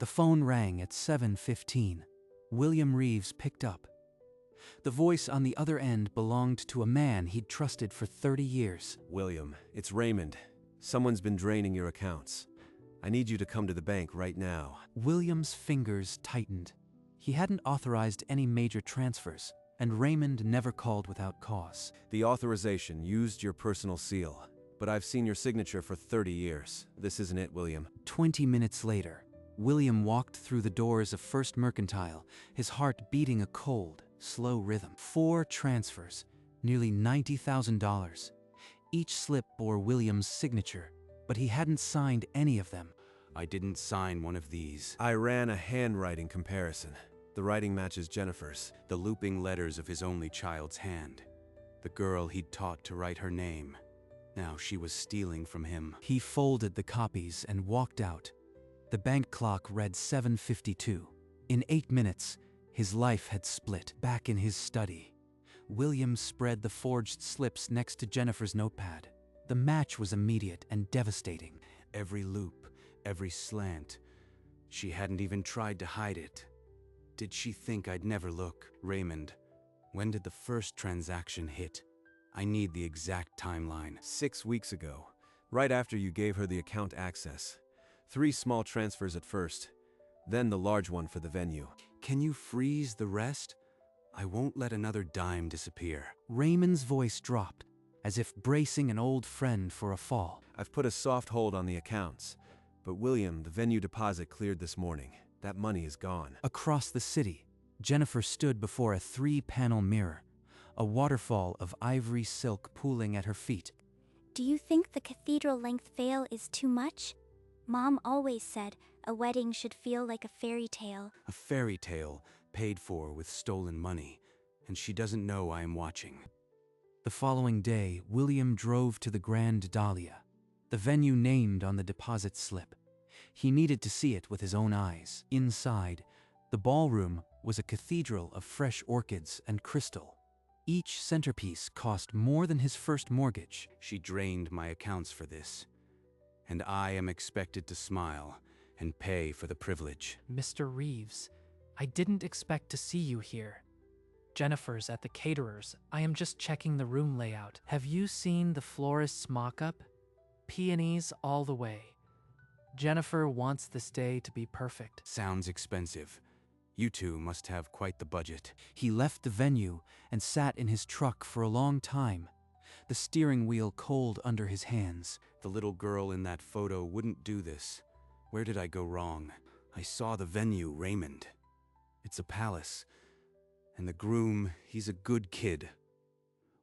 The phone rang at 7:15. William Reeves picked up. The voice on the other end belonged to a man he'd trusted for 30 years. William, it's Raymond. Someone's been draining your accounts. I need you to come to the bank right now. William's fingers tightened. He hadn't authorized any major transfers, and Raymond never called without cause. The authorization used your personal seal, but I've seen your signature for 30 years. This isn't it, William. 20 minutes later, William walked through the doors of First Mercantile, his heart beating a cold, slow rhythm. 4 transfers, nearly $90,000. Each slip bore William's signature, but he hadn't signed any of them. I didn't sign one of these. I ran a handwriting comparison. The writing matches Jennifer's. The looping letters of his only child's hand. The girl he'd taught to write her name. Now she was stealing from him. He folded the copies and walked out. The bank clock read 7:52. In 8 minutes, his life had split. Back in his study, William spread the forged slips next to Jennifer's notepad. The match was immediate and devastating. Every loop, every slant. She hadn't even tried to hide it. Did she think I'd never look? Raymond, when did the first transaction hit? I need the exact timeline. 6 weeks ago, right after you gave her the account access. 3 small transfers at first, then the large one for the venue. Can you freeze the rest? I won't let another dime disappear. Raymond's voice dropped, as if bracing an old friend for a fall. I've put a soft hold on the accounts, but William, the venue deposit cleared this morning. That money is gone. Across the city, Jennifer stood before a 3-panel mirror, a waterfall of ivory silk pooling at her feet. Do you think the cathedral-length veil is too much? Mom always said a wedding should feel like a fairy tale. A fairy tale paid for with stolen money, and she doesn't know I am watching. The following day, William drove to the Grand Dahlia, the venue named on the deposit slip. He needed to see it with his own eyes. Inside, the ballroom was a cathedral of fresh orchids and crystal. Each centerpiece cost more than his first mortgage. She drained my accounts for this, and I am expected to smile and pay for the privilege. Mr. Reeves, I didn't expect to see you here. Jennifer's at the caterer's. I am just checking the room layout. Have you seen the florist's mock-up? Peonies all the way. Jennifer wants this day to be perfect. Sounds expensive. You two must have quite the budget. He left the venue and sat in his truck for a long time, the steering wheel cold under his hands. The little girl in that photo wouldn't do this. Where did I go wrong? I saw the venue, Raymond. It's a palace. And the groom, he's a good kid.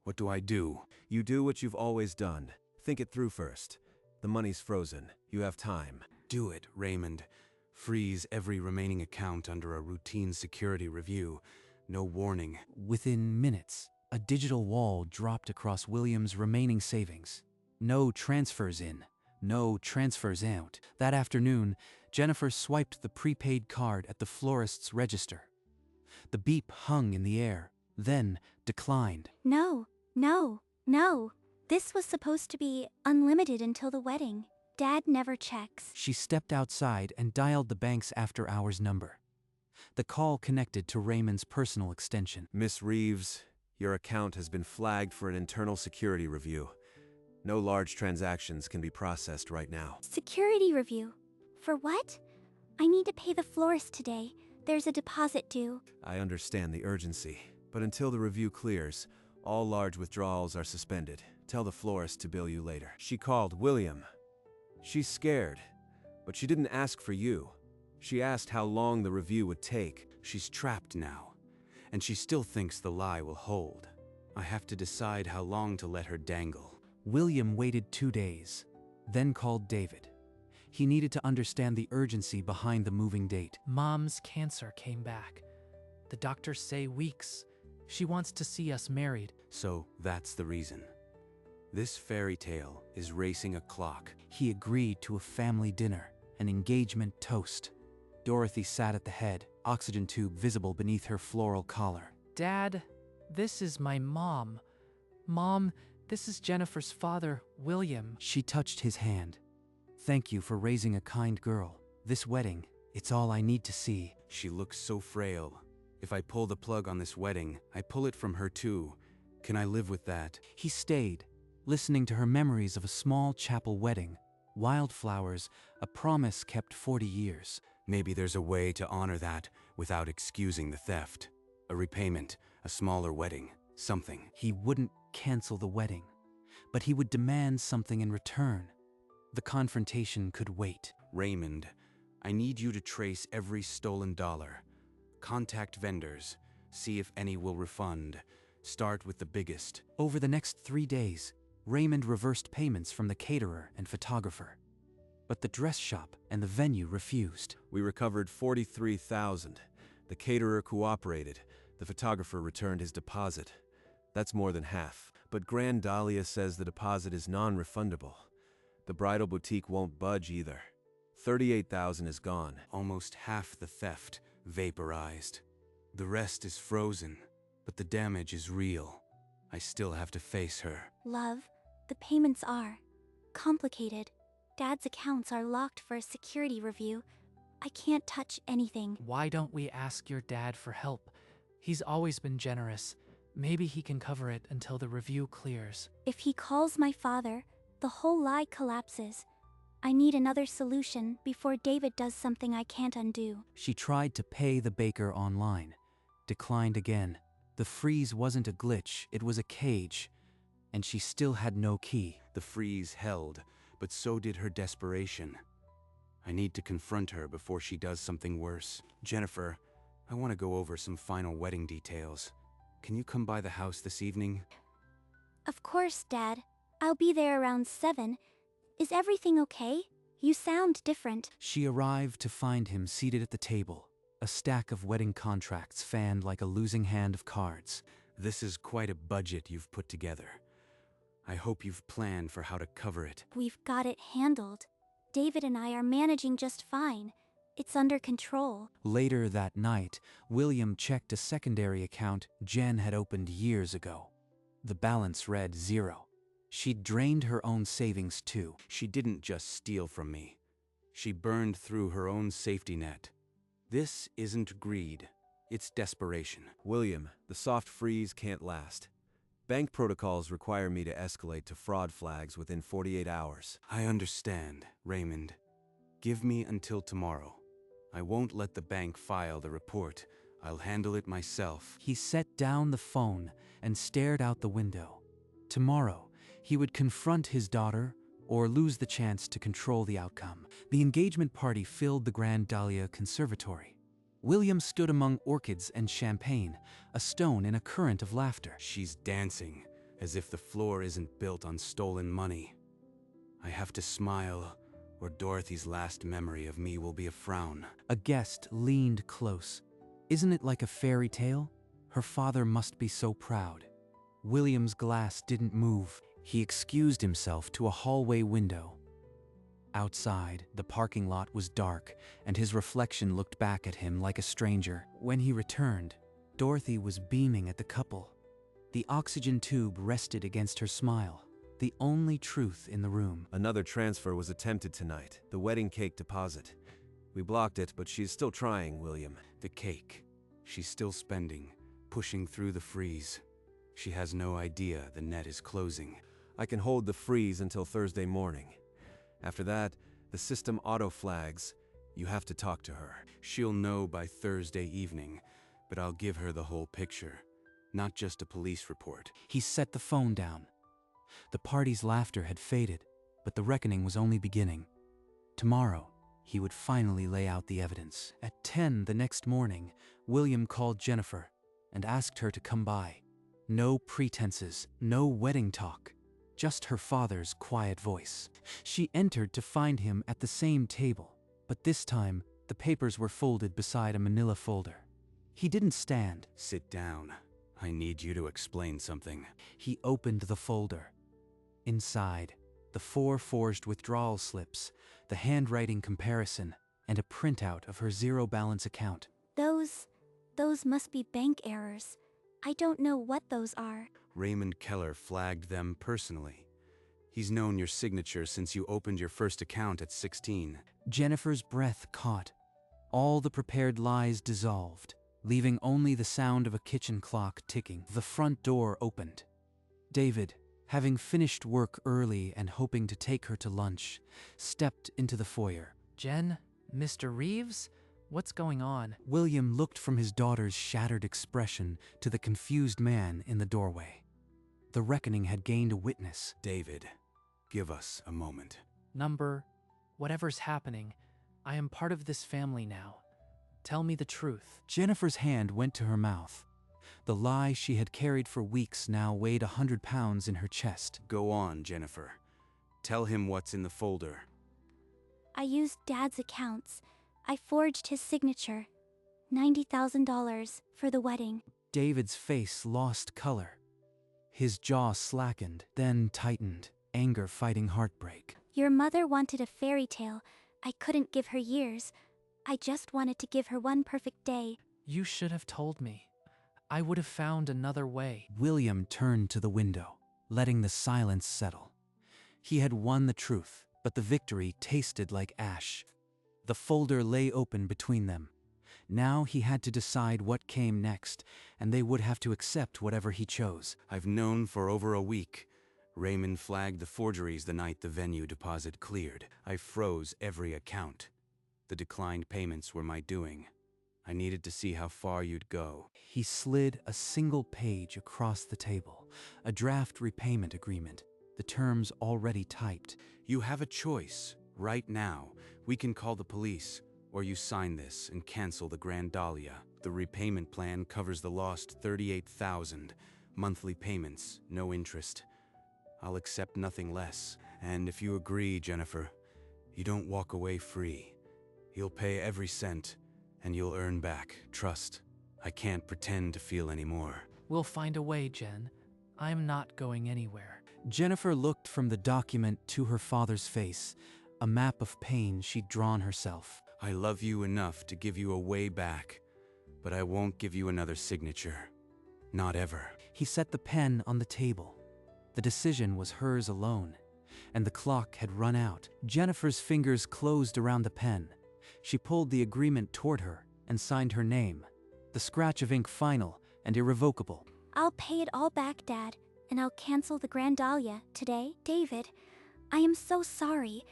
What do I do? You do what you've always done. Think it through first. The money's frozen. You have time. Do it, Raymond. Freeze every remaining account under a routine security review. No warning. Within minutes, a digital wall dropped across William's remaining savings. No transfers in, no transfers out. That afternoon, Jennifer swiped the prepaid card at the florist's register. The beep hung in the air, then declined. No, no, no. This was supposed to be unlimited until the wedding. Dad never checks. She stepped outside and dialed the bank's after-hours number. The call connected to Raymond's personal extension. Miss Reeves, your account has been flagged for an internal security review. No large transactions can be processed right now. Security review? For what? I need to pay the florist today. There's a deposit due. I understand the urgency, but until the review clears, all large withdrawals are suspended. Tell the florist to bill you later. She called William. She's scared, but she didn't ask for you. She asked how long the review would take. She's trapped now, and she still thinks the lie will hold. I have to decide how long to let her dangle. William waited 2 days, then called David. He needed to understand the urgency behind the moving date. Mom's cancer came back. The doctors say weeks. She wants to see us married. So that's the reason. This fairy tale is racing a clock. He agreed to a family dinner, an engagement toast. Dorothy sat at the head, oxygen tube visible beneath her floral collar. Dad, this is my mom. Mom, this is Jennifer's father, William. She touched his hand. Thank you for raising a kind girl. This wedding, It's all I need to see. She looks so frail. If I pull the plug on this wedding, I pull it from her too. Can I live with that? He stayed, listening to her memories of a small chapel wedding, wildflowers, a promise kept 40 years. Maybe there's a way to honor that without excusing the theft. A repayment, a smaller wedding, something. He wouldn't cancel the wedding, but he would demand something in return. The confrontation could wait. Raymond, I need you to trace every stolen dollar. Contact vendors, see if any will refund. Start with the biggest. Over the next 3 days, Raymond reversed payments from the caterer and photographer. But the dress shop and the venue refused. We recovered $43,000. The caterer cooperated. The photographer returned his deposit. That's more than half. But Grand Dahlia says the deposit is non-refundable. The bridal boutique won't budge either. $38,000 is gone. Almost half the theft vaporized. The rest is frozen, but the damage is real. I still have to face her. Love, the payments are complicated. Dad's accounts are locked for a security review. I can't touch anything. Why don't we ask your dad for help? He's always been generous. Maybe he can cover it until the review clears. If he calls my father, the whole lie collapses. I need another solution before David does something I can't undo. She tried to pay the baker online, declined again. The freeze wasn't a glitch, it was a cage, and she still had no key. The freeze held, but so did her desperation. I need to confront her before she does something worse. Jennifer, I want to go over some final wedding details. Can you come by the house this evening? Of course, Dad. I'll be there around 7. Is everything okay? You sound different. She arrived to find him seated at the table, a stack of wedding contracts fanned like a losing hand of cards. This is quite a budget you've put together. I hope you've planned for how to cover it. We've got it handled. David and I are managing just fine. It's under control. Later that night, William checked a secondary account Jen had opened years ago. The balance read 0. She'd drained her own savings too. She didn't just steal from me. She burned through her own safety net. This isn't greed. It's desperation. William, the soft freeze can't last. Bank protocols require me to escalate to fraud flags within 48 hours. I understand, Raymond. Give me until tomorrow. I won't let the bank file the report. I'll handle it myself. He set down the phone and stared out the window. Tomorrow, he would confront his daughter or lose the chance to control the outcome. The engagement party filled the Grand Dahlia Conservatory. William stood among orchids and champagne, a stone in a current of laughter. She's dancing, as if the floor isn't built on stolen money. I have to smile, or Dorothy's last memory of me will be a frown. A guest leaned close. Isn't it like a fairy tale? Her father must be so proud. William's glass didn't move. He excused himself to a hallway window. Outside, the parking lot was dark, and his reflection looked back at him like a stranger. When he returned, Dorothy was beaming at the couple. The oxygen tube rested against her smile, the only truth in the room. Another transfer was attempted tonight, the wedding cake deposit. We blocked it, but she's still trying, William. The cake. She's still spending, pushing through the freeze. She has no idea the net is closing. I can hold the freeze until Thursday morning. After that, the system auto-flags. You have to talk to her. She'll know by Thursday evening, but I'll give her the whole picture, not just a police report. He set the phone down. The party's laughter had faded, but the reckoning was only beginning. Tomorrow, he would finally lay out the evidence. At 10 the next morning, William called Jennifer and asked her to come by. No pretenses, no wedding talk. Just her father's quiet voice. She entered to find him at the same table, but this time, the papers were folded beside a manila folder. He didn't stand. Sit down. I need you to explain something. He opened the folder. Inside, the 4 forged withdrawal slips, the handwriting comparison, and a printout of her zero-balance account. Those must be bank errors. I don't know what those are. Raymond Keller flagged them personally. He's known your signature since you opened your first account at 16. Jennifer's breath caught. All the prepared lies dissolved, leaving only the sound of a kitchen clock ticking. The front door opened. David, having finished work early and hoping to take her to lunch, stepped into the foyer. Jen, Mr. Reeves? What's going on? William looked from his daughter's shattered expression to the confused man in the doorway. The reckoning had gained a witness. David, give us a moment. Number, whatever's happening, I am part of this family now. Tell me the truth. Jennifer's hand went to her mouth. The lie she had carried for weeks now weighed 100 pounds in her chest. Go on, Jennifer. Tell him what's in the folder. I used Dad's accounts. I forged his signature. $90,000 for the wedding. David's face lost color. His jaw slackened, then tightened, anger fighting heartbreak. Your mother wanted a fairy tale. I couldn't give her years. I just wanted to give her one perfect day. You should have told me. I would have found another way. William turned to the window, letting the silence settle. He had won the truth, but the victory tasted like ash. The folder lay open between them. Now he had to decide what came next, and they would have to accept whatever he chose. I've known for over a week. Raymond flagged the forgeries the night the venue deposit cleared. I froze every account. The declined payments were my doing. I needed to see how far you'd go. He slid a single page across the table, a draft repayment agreement, the terms already typed. You have a choice. Right now, we can call the police, or you sign this and cancel the Grand Dahlia. The repayment plan covers the lost $38,000. Monthly payments, no interest. I'll accept nothing less. And if you agree, Jennifer, you don't walk away free. You'll pay every cent, and you'll earn back trust. I can't pretend to feel anymore. We'll find a way, Jen. I'm not going anywhere. Jennifer looked from the document to her father's face, a map of pain she'd drawn herself. I love you enough to give you a way back, but I won't give you another signature. Not ever. He set the pen on the table. The decision was hers alone, and the clock had run out. Jennifer's fingers closed around the pen. She pulled the agreement toward her and signed her name, the scratch of ink final and irrevocable. I'll pay it all back, Dad, and I'll cancel the Grand Dahlia today. David, I am so sorry.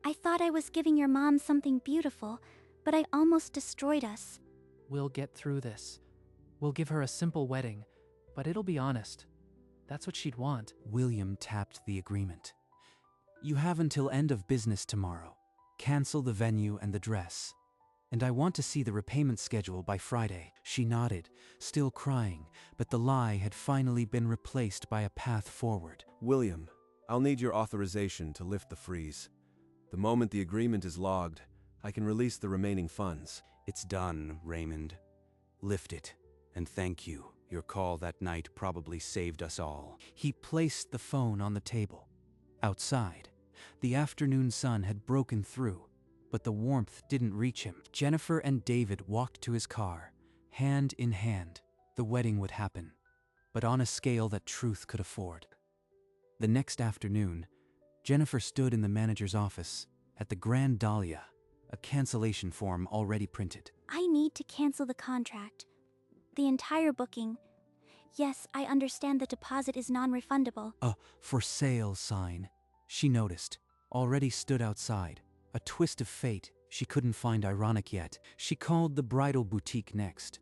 I thought I was giving your mom something beautiful, but I almost destroyed us. We'll get through this. We'll give her a simple wedding, but it'll be honest. That's what she'd want. William tapped the agreement. You have until end of business tomorrow. Cancel the venue and the dress. And I want to see the repayment schedule by Friday. She nodded, still crying, but the lie had finally been replaced by a path forward. William, I'll need your authorization to lift the freeze. The moment the agreement is logged, I can release the remaining funds. It's done, Raymond. Lift it, and thank you. Your call that night probably saved us all. He placed the phone on the table. Outside, the afternoon sun had broken through, but the warmth didn't reach him. Jennifer and David walked to his car, hand in hand. The wedding would happen, but on a scale that truth could afford. The next afternoon, Jennifer stood in the manager's office at the Grand Dahlia, a cancellation form already printed. I need to cancel the contract. The entire booking. Yes, I understand the deposit is non-refundable. A for sale sign, she noticed, already stood outside. A twist of fate she couldn't find ironic yet. She called the bridal boutique next.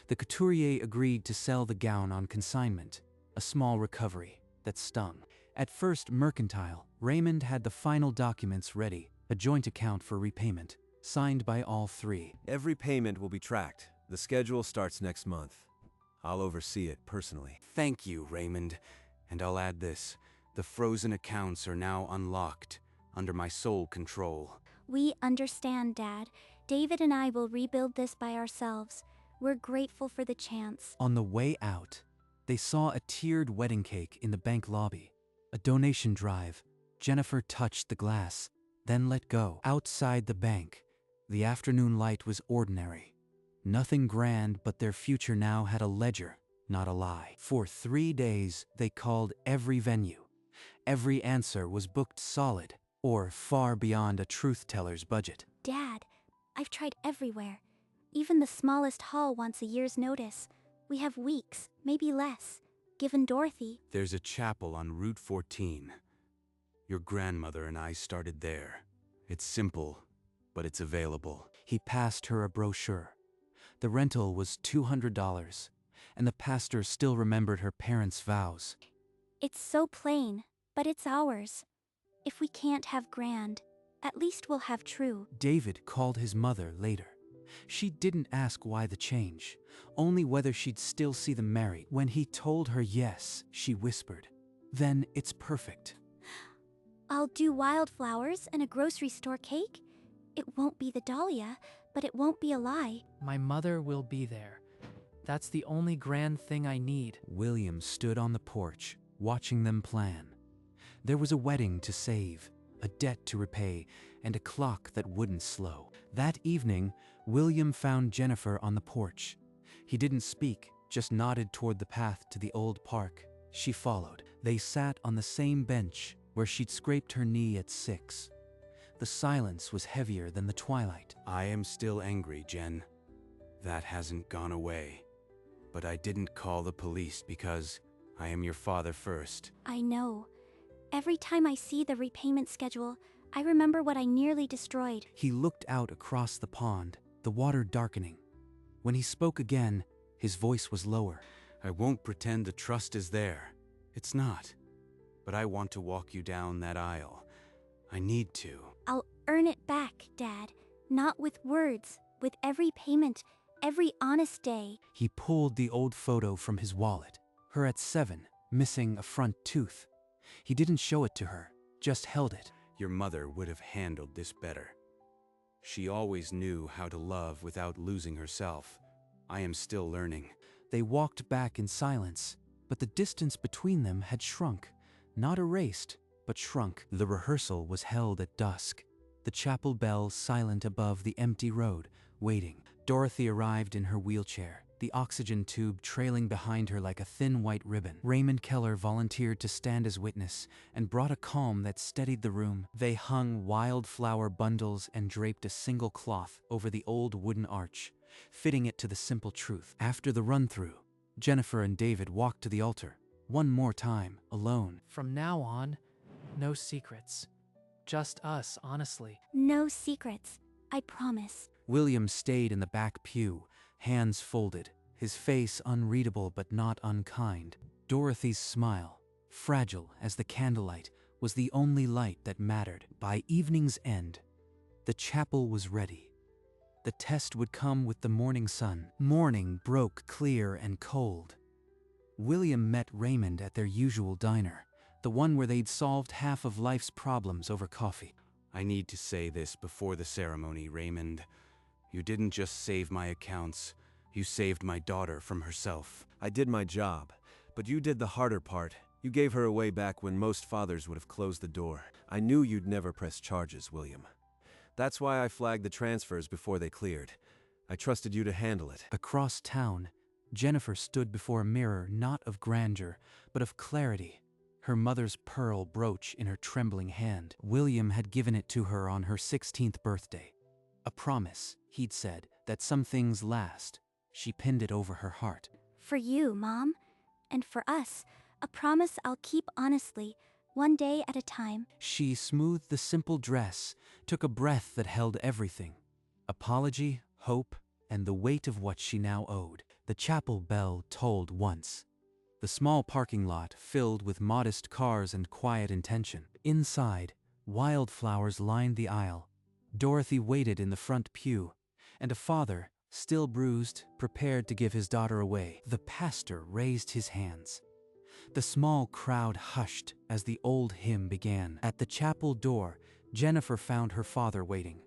The couturier agreed to sell the gown on consignment, a small recovery that stung. At first mercantile, Raymond had the final documents ready, a joint account for repayment, signed by all three. Every payment will be tracked. The schedule starts next month. I'll oversee it personally. Thank you, Raymond. And I'll add this. The frozen accounts are now unlocked, under my sole control. We understand, Dad. David and I will rebuild this by ourselves. We're grateful for the chance. On the way out, they saw a tiered wedding cake in the bank lobby. A donation drive. Jennifer touched the glass, then let go. Outside the bank, the afternoon light was ordinary. Nothing grand, but their future now had a ledger, not a lie. For 3 days, they called every venue. Every answer was booked solid, or far beyond a truth-teller's budget. Dad, I've tried everywhere. Even the smallest hall wants a year's notice. We have weeks, maybe less. Given Dorothy. There's a chapel on Route 14. Your grandmother and I started there. It's simple, but it's available. He passed her a brochure. The rental was $200, and the pastor still remembered her parents' vows. It's so plain, but it's ours. If we can't have grand, at least we'll have true. David called his mother later. She didn't ask why the change, only whether she'd still see them married. When he told her yes, she whispered, "Then it's perfect." I'll do wildflowers and a grocery store cake. It won't be the dahlia, but it won't be a lie. My mother will be there. That's the only grand thing I need. William stood on the porch, watching them plan. There was a wedding to save, a debt to repay, and a clock that wouldn't slow. That evening, William found Jennifer on the porch. He didn't speak, just nodded toward the path to the old park. She followed. They sat on the same bench where she'd scraped her knee at 6. The silence was heavier than the twilight. I am still angry, Jen. That hasn't gone away. But I didn't call the police because I am your father first. I know. Every time I see the repayment schedule, I remember what I nearly destroyed. He looked out across the pond, the water darkening. When he spoke again, his voice was lower. I won't pretend the trust is there. It's not. But I want to walk you down that aisle. I need to. I'll earn it back, Dad. Not with words, with every payment, every honest day. He pulled the old photo from his wallet, her at 7, missing a front tooth. He didn't show it to her, just held it. Your mother would have handled this better. She always knew how to love without losing herself. I am still learning. They walked back in silence, but the distance between them had shrunk. Not erased, but shrunk. The rehearsal was held at dusk. The chapel bell silent above the empty road, waiting. Dorothy arrived in her wheelchair, the oxygen tube trailing behind her like a thin white ribbon. Raymond Keller volunteered to stand as witness and brought a calm that steadied the room. They hung wildflower bundles and draped a single cloth over the old wooden arch, fitting it to the simple truth. After the run-through, Jennifer and David walked to the altar, one more time, alone. From now on, no secrets. Just us, honestly. No secrets, I promise. William stayed in the back pew, hands folded, his face unreadable but not unkind. Dorothy's smile, fragile as the candlelight, was the only light that mattered. By evening's end, the chapel was ready. The test would come with the morning sun. Morning broke clear and cold. William met Raymond at their usual diner, the one where they'd solved half of life's problems over coffee. I need to say this before the ceremony, Raymond. You didn't just save my accounts, you saved my daughter from herself. I did my job, but you did the harder part. You gave her away back when most fathers would have closed the door. I knew you'd never press charges, William. That's why I flagged the transfers before they cleared. I trusted you to handle it. Across town, Jennifer stood before a mirror not of grandeur, but of clarity, her mother's pearl brooch in her trembling hand. William had given it to her on her 16th birthday. A promise, he'd said, that some things last. She pinned it over her heart. For you, Mom, and for us, a promise I'll keep honestly, one day at a time. She smoothed the simple dress, took a breath that held everything. Apology, hope, and the weight of what she now owed. The chapel bell tolled once. The small parking lot filled with modest cars and quiet intention. Inside, wildflowers lined the aisle. Dorothy waited in the front pew, and a father, still bruised, prepared to give his daughter away. The pastor raised his hands. The small crowd hushed as the old hymn began. At the chapel door, Jennifer found her father waiting.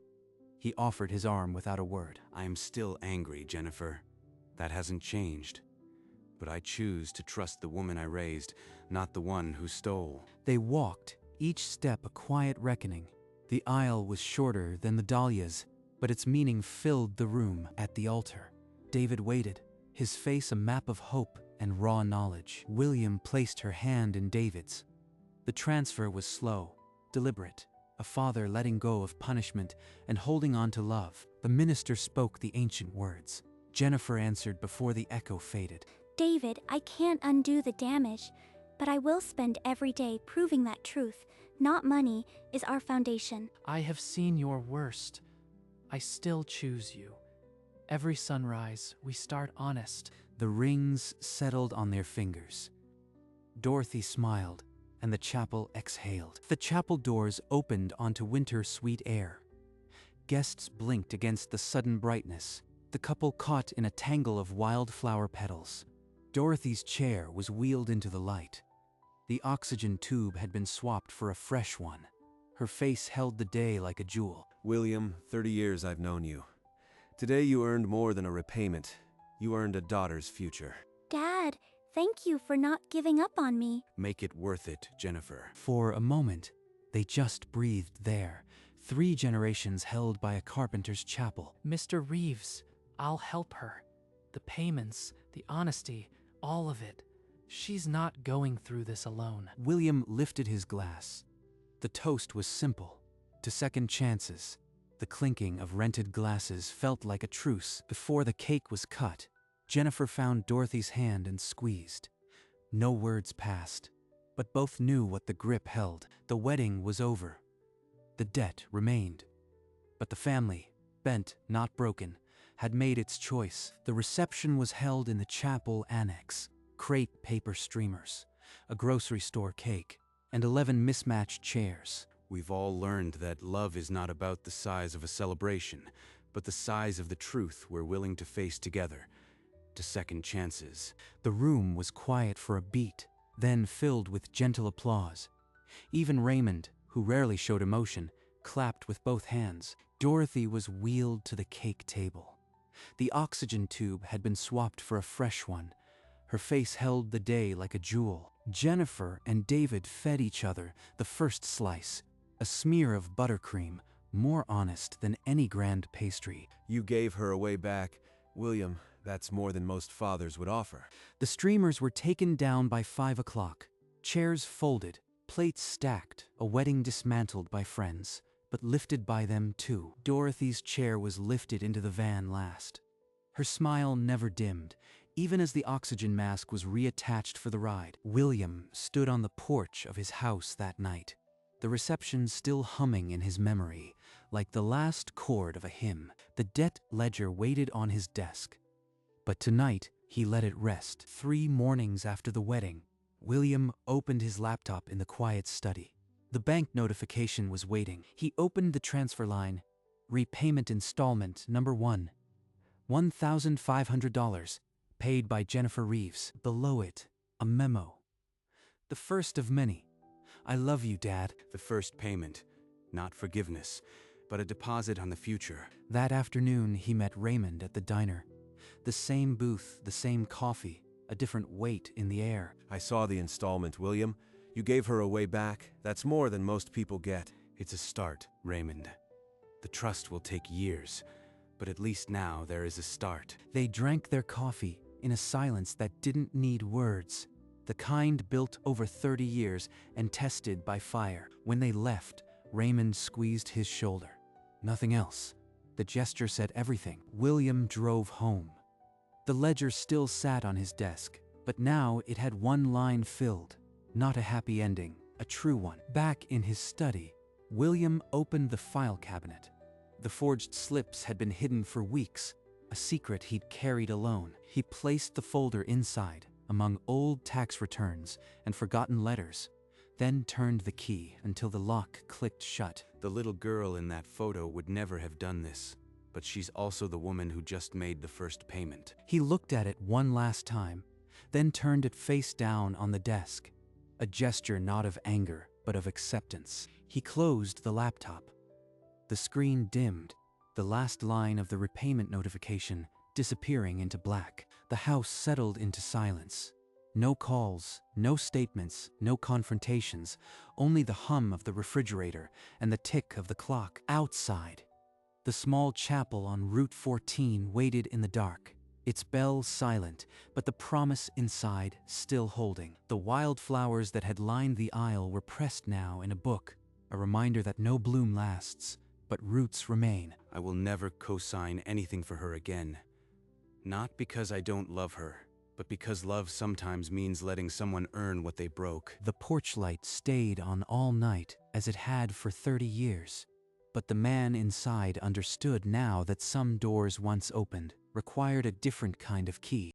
He offered his arm without a word. I am still angry, Jennifer. That hasn't changed. But I choose to trust the woman I raised, not the one who stole. They walked, each step a quiet reckoning. The aisle was shorter than the dahlias, but its meaning filled the room. At the altar, David waited, his face a map of hope and raw knowledge. William placed her hand in David's. The transfer was slow, deliberate, a father letting go of punishment and holding on to love. The minister spoke the ancient words. Jennifer answered before the echo faded. David, I can't undo the damage, but I will spend every day proving that truth, not money, is our foundation. I have seen your worst. I still choose you. Every sunrise, we start honest. The rings settled on their fingers. Dorothy smiled, and the chapel exhaled. The chapel doors opened onto winter sweet air. Guests blinked against the sudden brightness, the couple caught in a tangle of wildflower petals. Dorothy's chair was wheeled into the light. The oxygen tube had been swapped for a fresh one. Her face held the day like a jewel. William, 30 years I've known you. Today you earned more than a repayment. You earned a daughter's future. Dad, thank you for not giving up on me. Make it worth it, Jennifer. For a moment, they just breathed there, 3 generations held by a carpenter's chapel. Mr. Reeves, I'll help her. The payments, the honesty, all of it. She's not going through this alone. William lifted his glass. The toast was simple. To second chances. The clinking of rented glasses felt like a truce. Before the cake was cut, Jennifer found Dorothy's hand and squeezed. No words passed, but both knew what the grip held. The wedding was over. The debt remained. But the family, bent, not broken, had made its choice. The reception was held in the chapel annex. Crepe paper streamers, a grocery store cake, and 11 mismatched chairs. We've all learned that love is not about the size of a celebration, but the size of the truth we're willing to face together, to second chances. The room was quiet for a beat, then filled with gentle applause. Even Raymond, who rarely showed emotion, clapped with both hands. Dorothy was wheeled to the cake table. The oxygen tube had been swapped for a fresh one. Her face held the day like a jewel. Jennifer and David fed each other the first slice, a smear of buttercream, more honest than any grand pastry. You gave her away back. William, that's more than most fathers would offer. The streamers were taken down by 5 o'clock. Chairs folded, plates stacked, a wedding dismantled by friends, but lifted by them too. Dorothy's chair was lifted into the van last. Her smile never dimmed, even as the oxygen mask was reattached for the ride. William stood on the porch of his house that night, the reception still humming in his memory, like the last chord of a hymn. The debt ledger waited on his desk. But tonight, he let it rest. 3 mornings after the wedding, William opened his laptop in the quiet study. The bank notification was waiting. He opened the transfer line. Repayment installment number 1. $1,500. Paid by Jennifer Reeves. Below it, a memo. The first of many. I love you, Dad. The first payment, not forgiveness, but a deposit on the future. That afternoon, he met Raymond at the diner. The same booth, the same coffee, a different weight in the air. I saw the installment, William. You gave her away back. That's more than most people get. It's a start, Raymond. The trust will take years, but at least now there is a start. They drank their coffee in a silence that didn't need words, the kind built over 30 years and tested by fire. When they left, Raymond squeezed his shoulder. Nothing else. The gesture said everything. William drove home. The ledger still sat on his desk, but now it had one line filled. Not a happy ending, a true one. Back in his study, William opened the file cabinet. The forged slips had been hidden for weeks, a secret he'd carried alone. He placed the folder inside, among old tax returns and forgotten letters, then turned the key until the lock clicked shut. The little girl in that photo would never have done this, but she's also the woman who just made the first payment. He looked at it one last time, then turned it face down on the desk, a gesture not of anger, but of acceptance. He closed the laptop. The screen dimmed, the last line of the repayment notification disappearing into black. The house settled into silence. No calls, no statements, no confrontations, only the hum of the refrigerator and the tick of the clock. Outside, the small chapel on Route 14 waited in the dark, its bell silent, but the promise inside still holding. The wildflowers that had lined the aisle were pressed now in a book, a reminder that no bloom lasts, but roots remain. I will never co-sign anything for her again. Not because I don't love her, but because love sometimes means letting someone earn what they broke. The porch light stayed on all night, as it had for 30 years. But the man inside understood now that some doors once opened required a different kind of key.